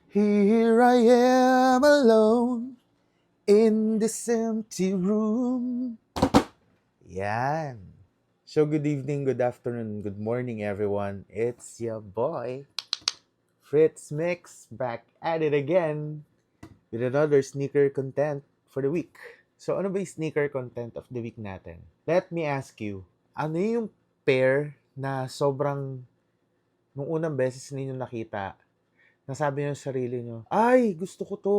Here I am alone in this empty room. Yan. So good evening, good afternoon, good morning everyone. It's your boy, Fritz Mix, back at it again with another sneaker content for the week. So ano ba yung sneaker content of the week natin? Let me ask you, ano yung pair na sobrang nung unang beses ninyo nakita, nasabi niyo sa sarili niyo, ay, gusto ko to.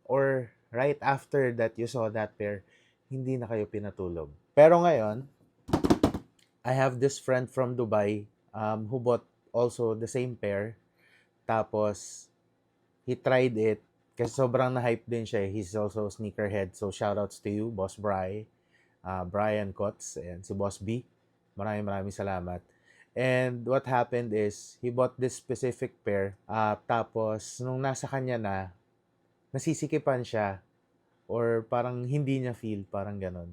Or right after that you saw that pair, hindi na kayo pinatulog. Pero ngayon, I have this friend from Dubai who bought also the same pair. Tapos, he tried it kasi sobrang na-hype din siya. He's also a sneakerhead. So, shoutouts to you, Boss Bry, Brian Kotz, and si Boss B. Maraming salamat. And what happened is, he bought this specific pair. Tapos, nung nasa kanya na, nasisikipan siya or parang hindi niya feel, parang ganon.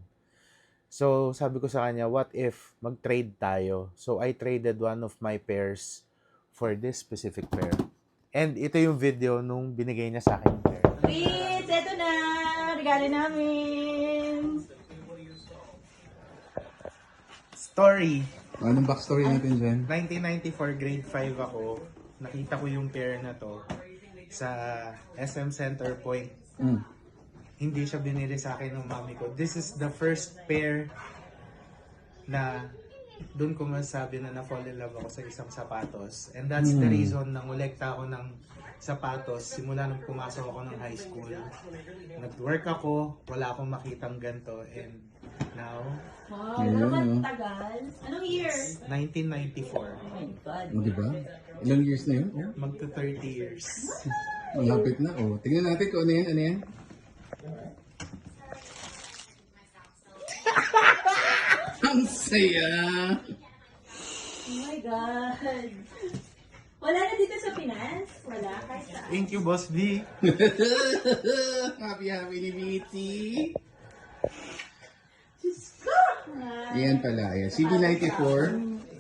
So, sabi ko sa kanya, what if mag-trade tayo? So, I traded one of my pairs for this specific pair. And ito yung video nung binigay niya sa akin yung pair. Please, eto na! Regalo namin! Story. Anong backstory natin dyan? 1994, grade 5 ako. Nakita ko yung pair na to sa SM Center Point. Hindi siya binili sa akin ng mami ko. This is the first pair na doon ko masabi na na-fall in love ako sa isang sapatos. And that's the reason na ngolekta ako ng sapatos simula nung pumasok ako ng high school. Nag-work ako, wala akong makitang ganito. And now, Wow, naman tagal. Anong year? 1994. Oh my God. O, diba? Ilang years na yun? Oh, Magto 30 years. malapit na. Oh, tingnan natin kung ano yan. Ano yan? Ang saya! Oh my God. Wala na dito sa Pinas? Wala? Kahit saan? Thank you, Boss B. Happy ni BT! Diyos ko! Yan pala. Ayan. CB94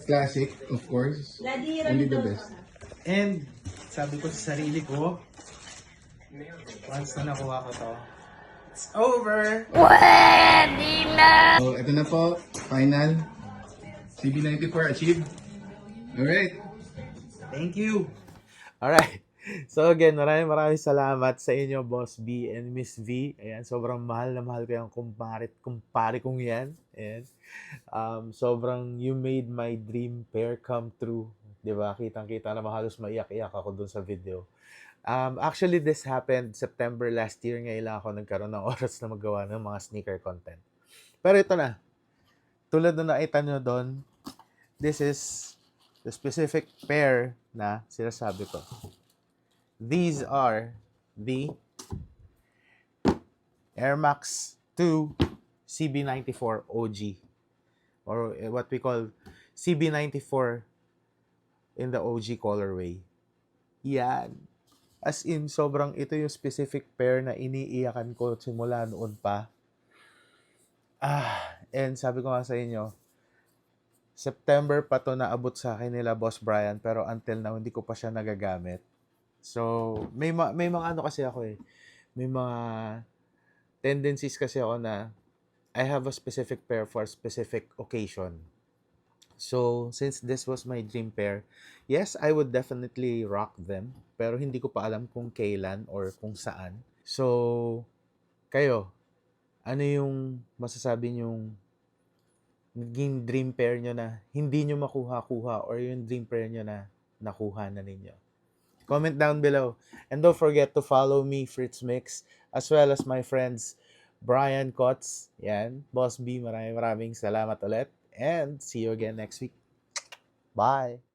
Classic, of course. Ladira Only the nito. best. And sabi ko sa sarili ko, once na nakuha ko to, it's over! So, ito na po. Final. CB94 achieved. Alright. Thank you! Alright. So again, maraming salamat sa inyo, Boss B and Miss V. Ayan, sobrang mahal na mahal ko yung kumpare kong yan. Ayan. Sobrang you made my dream pair come true. Diba? Kitang-kita na halos maiyak-iyak ako dun sa video. Actually, this happened September last year. Ngayon lang ako nagkaroon ng oras na magawa ng mga sneaker content. Pero ito na. Tulad na nakita nyo doon, this is the specific pair na sinasabi ko. These are the Air Max 2 CB94 OG, or what we call CB94 in the OG colorway. Yan. As in, sobrang ito yung specific pair na iniiyakan ko simula noon pa. And sabi ko nga sa inyo, September pa to naabot sa akin nila Boss Brian, pero until now hindi ko pa siya nagagamit. So, may mga ano kasi ako eh. May mga tendencies kasi ako na I have a specific pair for a specific occasion. So, since this was my dream pair, yes, I would definitely rock them. Pero hindi ko pa alam kung kailan or kung saan. So, kayo, ano yung masasabi nyong naging dream pair nyo na hindi nyo makuha-kuha or yung dream pair nyo na nakuha na ninyo? Comment down below. And don't forget to follow me, Fritz Mix, as well as my friends, Brian Kotz, yan, Boss B, maraming salamat ulit. And see you again next week. Bye!